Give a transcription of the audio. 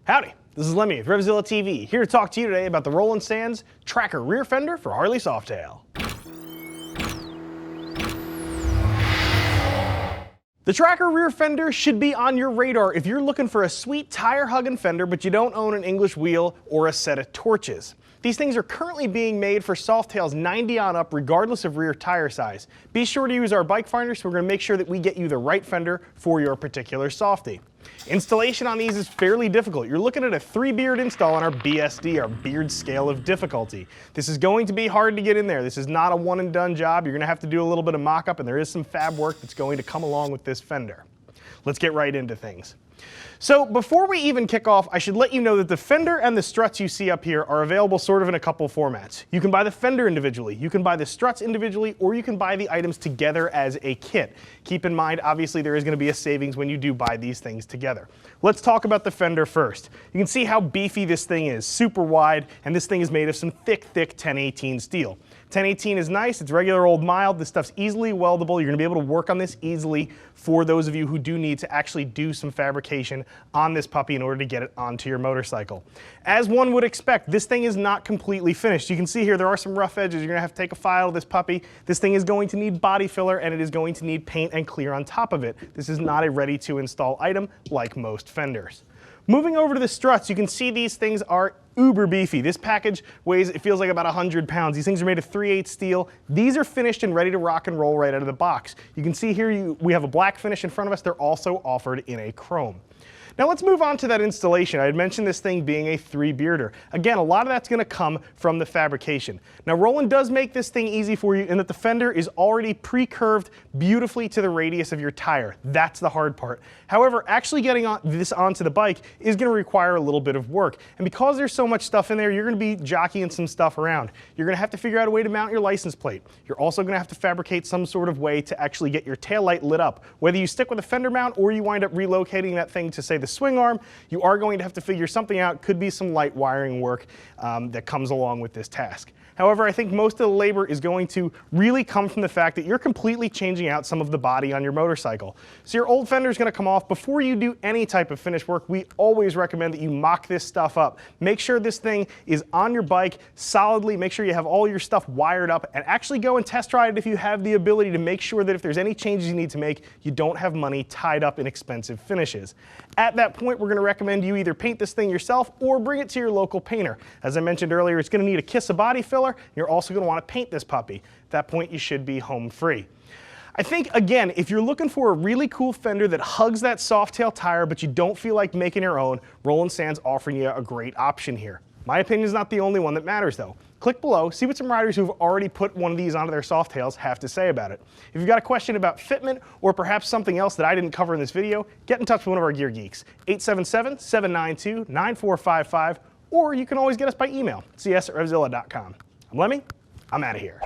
Howdy, this is Lemmy with RevZilla TV, here to talk to you today about the Roland Sands Tracker rear fender for Harley Softail. The Tracker rear fender should be on your radar if you're looking for a sweet tire-hugging fender but you don't own an English wheel or a set of torches. These things are currently being made for Softails 90 on up regardless of rear tire size. Be sure to use our bike finder so we're going to make sure that we get you the right fender for your particular softie. Installation on these is fairly difficult. You're looking at a 3-beard install on our BSD, our beard scale of difficulty. This is going to be hard to get in there. This is not a one and done job. You're going to have to do a little bit of mock-up, and there is some fab work that's going to come along with this fender. Let's get right into things. So before we even kick off, I should let you know that the fender and the struts you see up here are available sort of in a couple formats. You can buy the fender individually, you can buy the struts individually, or you can buy the items together as a kit. Keep in mind, obviously there is going to be a savings when you do buy these things together. Let's talk about the fender first. You can see how beefy this thing is, super wide, and this thing is made of some thick 1018 steel. 1018 is nice, it's regular old mild, this stuff's easily weldable, you're going to be able to work on this easily for those of you who do need to actually do some fabrication on this puppy in order to get it onto your motorcycle. As one would expect, this thing is not completely finished. You can see here there are some rough edges, you're going to have to take a file of this puppy. This thing is going to need body filler and it is going to need paint and clear on top of it. This is not a ready to install item like most fenders. Moving over to the struts, you can see these things are uber beefy. This package weighs, it feels like about 100 pounds. These things are made of 3/8 steel. These are finished and ready to rock and roll right out of the box. You can see here we have a black finish in front of us. They're also offered in a chrome. Now let's move on to that installation. I had mentioned this thing being a 3-bearder. Again, a lot of that's going to come from the fabrication. Now Roland does make this thing easy for you in that the fender is already pre-curved beautifully to the radius of your tire. That's the hard part. However, actually getting this onto the bike is going to require a little bit of work. And because there's so much stuff in there, you're going to be jockeying some stuff around. You're going to have to figure out a way to mount your license plate. You're also going to have to fabricate some sort of way to actually get your taillight lit up. Whether you stick with a fender mount or you wind up relocating that thing to, say, the swing arm, you are going to have to figure something out. Could be some light wiring work that comes along with this task. However, I think most of the labor is going to really come from the fact that you're completely changing out some of the body on your motorcycle. So your old fender is going to come off. Before you do any type of finish work, we always recommend that you mock this stuff up. Make sure this thing is on your bike solidly. Make sure you have all your stuff wired up and actually go and test ride it if you have the ability to make sure that if there's any changes you need to make, you don't have money tied up in expensive finishes. At that point, we're going to recommend you either paint this thing yourself or bring it to your local painter. As I mentioned earlier, it's going to need a kiss of body filler. You're also going to want to paint this puppy. At that point, you should be home free. I think, again, if you're looking for a really cool fender that hugs that Softail tire, but you don't feel like making your own, Roland Sands offering you a great option here. My opinion is not the only one that matters, though. Click below, see what some riders who've already put one of these onto their Softails have to say about it. If you've got a question about fitment or perhaps something else that I didn't cover in this video, get in touch with one of our gear geeks, 877-792-9455, or you can always get us by email, cs@revzilla.com. I'm Lemmy, I'm out of here.